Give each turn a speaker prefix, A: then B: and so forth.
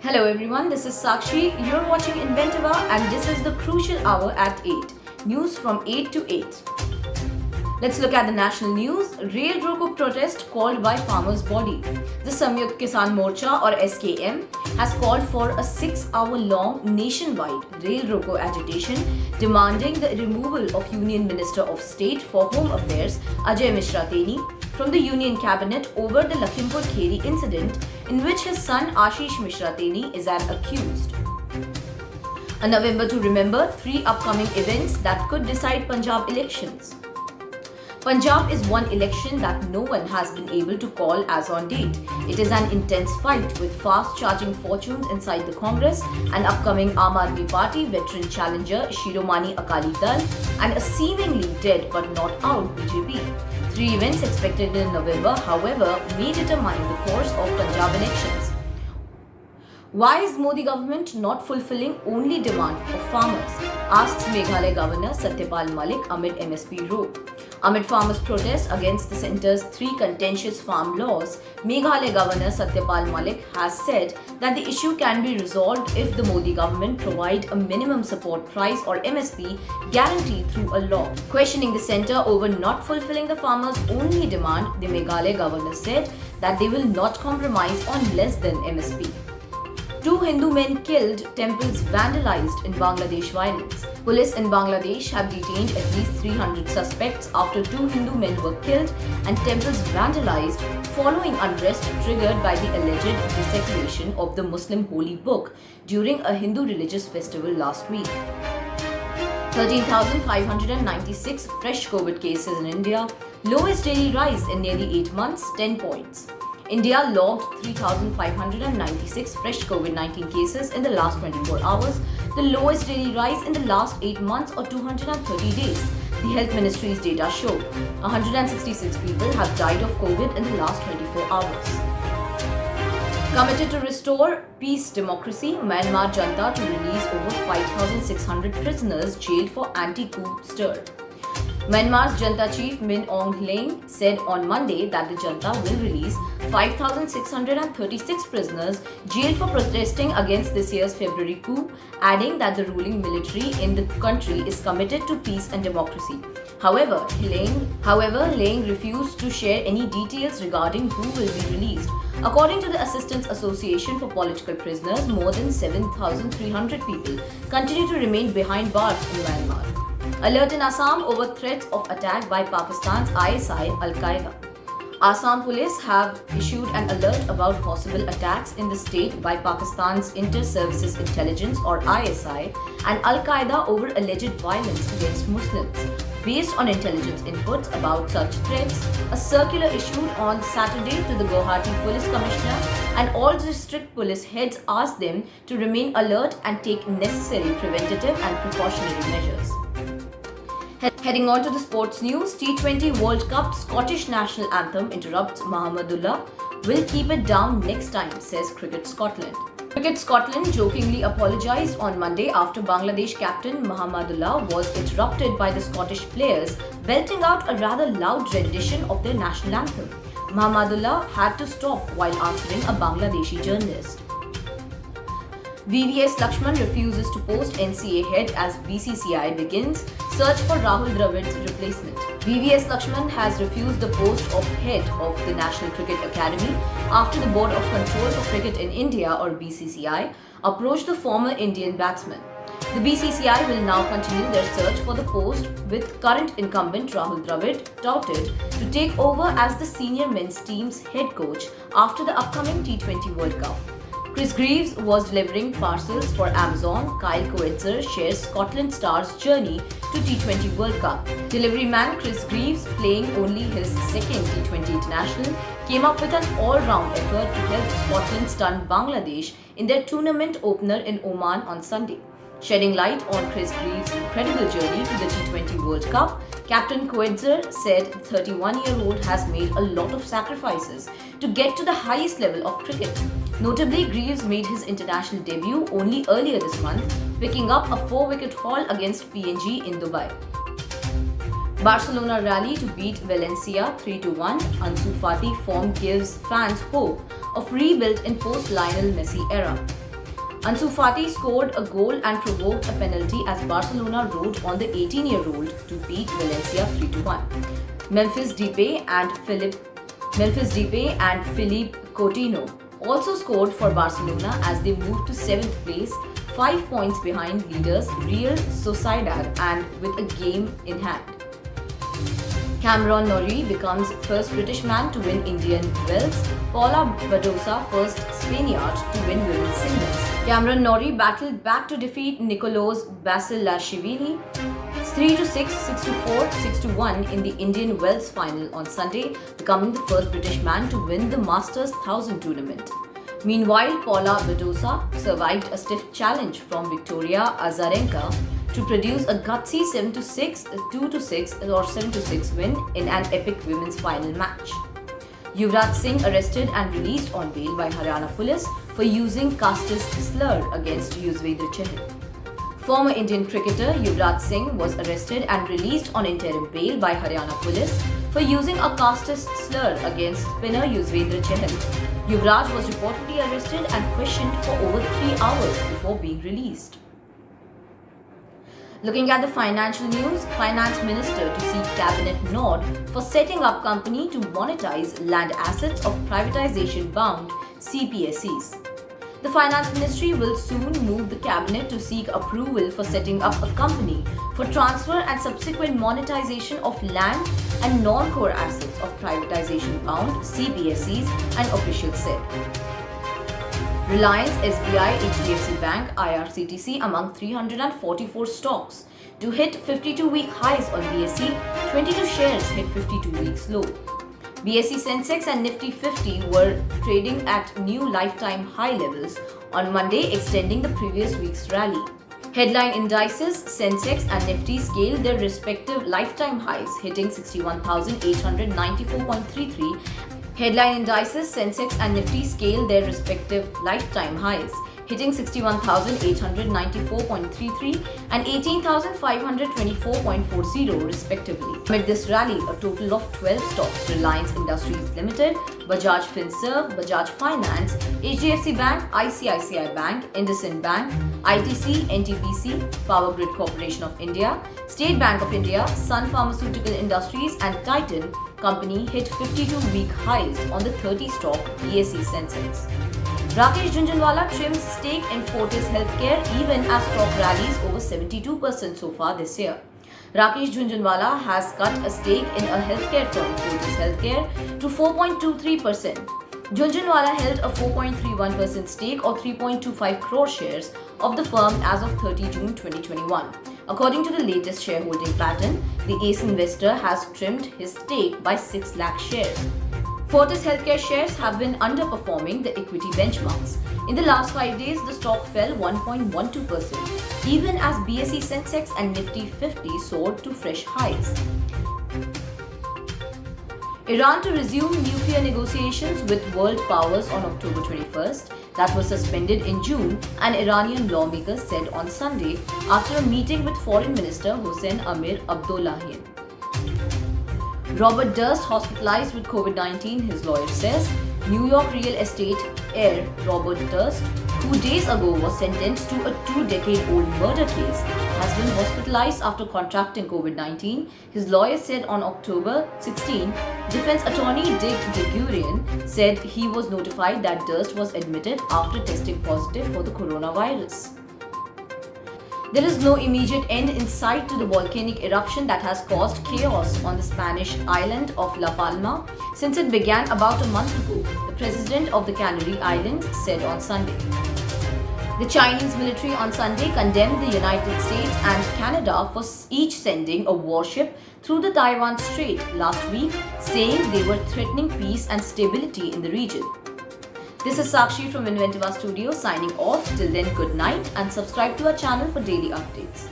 A: Hello everyone, this is Sakshi. You're watching Inventiva and this is the crucial hour at 8. News from 8 to 8. Let's look at the national news. Rail Roko protest called by Farmers' Body. The Samyukt Kisan Morcha or SKM has called for a 6-hour-long nationwide Rail Roko agitation demanding the removal of Union Minister of State for Home Affairs Ajay Mishra Teni from the Union Cabinet over the Lakhimpur Kheri incident in which his son Ashish Mishra Teni is an accused. A November to remember, 3 upcoming events that could decide Punjab elections. Punjab is one election that no one has been able to call as on date. It is an intense fight with fast-charging fortunes inside the Congress, an upcoming Aam Aadmi Party veteran challenger Shiromani Akali Dal, and a seemingly dead but not out BJP. 3 events expected in November, however, may determine the course of Punjab elections. Why is Modi government not fulfilling only demand of farmers? Asks Meghalaya Governor Satyapal Malik amid MSP row. Amid farmers' protest against the centre's 3 contentious farm laws, Meghalaya Governor Satyapal Malik has said that the issue can be resolved if the Modi government provide a minimum support price or MSP guarantee through a law. Questioning the centre over not fulfilling the farmers' only demand, the Meghalaya governor said that they will not compromise on less than MSP. 2 Hindu men killed, temples vandalized in Bangladesh violence. Police in Bangladesh have detained at least 300 suspects after 2 Hindu men were killed and temples vandalized following unrest triggered by the alleged desecration of the Muslim holy book during a Hindu religious festival last week. 13,596 fresh COVID cases in India, lowest daily rise in nearly 8 months, 10 points. India logged 3,596 fresh COVID-19 cases in the last 24 hours, the lowest daily rise in the last 8 months or 230 days. The Health Ministry's data show 166 people have died of COVID in the last 24 hours. Committed to restore peace democracy, Myanmar Junta to release over 5,600 prisoners jailed for anti-coup stir. Myanmar's junta chief Min Aung Hlaing said on Monday that the junta will release 5,636 prisoners jailed for protesting against this year's February coup, adding that the ruling military in the country is committed to peace and democracy. However, Hlaing refused to share any details regarding who will be released. According to the Assistance Association for Political Prisoners, more than 7,300 people continue to remain behind bars in Myanmar. Alert in Assam over threats of attack by Pakistan's ISI Al-Qaeda. Assam police have issued an alert about possible attacks in the state by Pakistan's Inter-Services Intelligence or ISI and Al-Qaeda over alleged violence against Muslims. Based on intelligence inputs about such threats, a circular issued on Saturday to the Guwahati Police Commissioner and all district police heads asked them to remain alert and take necessary preventative and precautionary measures. Heading on to the sports news, T20 World Cup Scottish national anthem interrupts Mohammadullah. Will keep it down next time, says Cricket Scotland. Cricket Scotland jokingly apologised on Monday after Bangladesh captain Mohammadullah was interrupted by the Scottish players belting out a rather loud rendition of their national anthem. Mohammadullah had to stop while answering a Bangladeshi journalist. VVS Lakshman refuses to post NCA head as BCCI begins search for Rahul Dravid's replacement. VVS Lakshman has refused the post of head of the National Cricket Academy after the Board of Control for Cricket in India or BCCI approached the former Indian batsman. The BCCI will now continue their search for the post with current incumbent Rahul Dravid touted to take over as the senior men's team's head coach after the upcoming T20 World Cup. Chris Greaves was delivering parcels for Amazon. Kyle Coetzer shares Scotland star's journey to T20 World Cup. Delivery man Chris Greaves, playing only his second T20 international, came up with an all-round effort to help Scotland stun Bangladesh in their tournament opener in Oman on Sunday. Shedding light on Chris Greaves' incredible journey to the T20 World Cup, Captain Coetzer said the 31-year-old has made a lot of sacrifices to get to the highest level of cricket. Notably, Greaves made his international debut only earlier this month, picking up a 4-wicket haul against PNG in Dubai. Barcelona rally to beat Valencia 3-1. Ansu Fati form gives fans hope of rebuild in post-Lionel Messi era. Ansu Fati scored a goal and provoked a penalty as Barcelona rode on the 18-year-old to beat Valencia 3-1. Memphis Depay and Philippe Coutinho also scored for Barcelona as they moved to 7th place, 5 points behind leaders Real Sociedad and with a game in hand. Cameron Norrie becomes first British man to win Indian Wells. Paula Badosa first Spaniard to win women's singles. Cameron Norrie battled back to defeat Nicolas Basilashvili 3-6, 6-4, 6-1 in the Indian Wells final on Sunday, becoming the first British man to win the Masters 1000 tournament. Meanwhile, Paula Badosa survived a stiff challenge from Victoria Azarenka to produce a gutsy 7-6, 2-6 or 7-6 win in an epic women's final match. Yuvraj Singh arrested and released on bail by Haryana police for using casteist slur against Yuzvendra Chahal. Former Indian cricketer Yuvraj Singh was arrested and released on interim bail by Haryana police for using a casteist slur against spinner Yuzvendra Chahal. Yuvraj was reportedly arrested and questioned for over 3 hours before being released. Looking at the financial news, Finance Minister to seek Cabinet nod for setting up company to monetize land assets of privatization bound CPSEs. The Finance Ministry will soon move the Cabinet to seek approval for setting up a company for transfer and subsequent monetization of land and non-core assets of privatization bound CPSEs, an official said. Reliance, SBI, HDFC Bank, IRCTC among 344 stocks to hit 52-week highs on BSE, 22 shares hit 52-week low. BSE Sensex and Nifty 50 were trading at new lifetime high levels on Monday, extending the previous week's rally. Headline indices Sensex and Nifty scaled their respective lifetime highs, hitting 61,894.33. Headline indices Sensex and Nifty scaled their respective lifetime highs, hitting 61,894.33 and 18,524.40 respectively. Amid this rally, a total of 12 stocks, Reliance Industries Limited, Bajaj Finserv, Bajaj Finance, HDFC Bank, ICICI Bank, IndusInd Bank, ITC, NTPC, Power Grid Corporation of India, State Bank of India, Sun Pharmaceutical Industries and Titan Company hit 52-week highs on the 30-stock BSE Sensex. Rakesh Jhunjhunwala trims stake in Fortis Healthcare even as stock rallies over 72% so far this year. Rakesh Jhunjhunwala has cut a stake in a healthcare firm, Fortis Healthcare, to 4.23%. Jhunjhunwala held a 4.31% stake or 3.25 crore shares of the firm as of 30 June 2021. According to the latest shareholding pattern, the ace investor has trimmed his stake by 6 lakh shares. Fortis Healthcare shares have been underperforming the equity benchmarks. In the last 5 days, the stock fell 1.12%, even as BSE Sensex and Nifty 50 soared to fresh highs. Iran to resume nuclear negotiations with world powers on October 21st, that was suspended in June, an Iranian lawmaker said on Sunday after a meeting with Foreign Minister Hossein Amir Abdollahian. Robert Durst hospitalized with COVID-19, his lawyer says. New York real estate heir Robert Durst, who days ago was sentenced to a 2-decade-old murder case, has been hospitalized after contracting COVID-19, his lawyer said on October 16. Defense attorney Dick DeGurian said he was notified that Durst was admitted after testing positive for the coronavirus. There is no immediate end in sight to the volcanic eruption that has caused chaos on the Spanish island of La Palma since it began about a month ago, the president of the Canary Islands said on Sunday. The Chinese military on Sunday condemned the United States and Canada for each sending a warship through the Taiwan Strait last week, saying they were threatening peace and stability in the region. This is Sakshi from Inventiva Studio signing off. Till then, good night and subscribe to our channel for daily updates.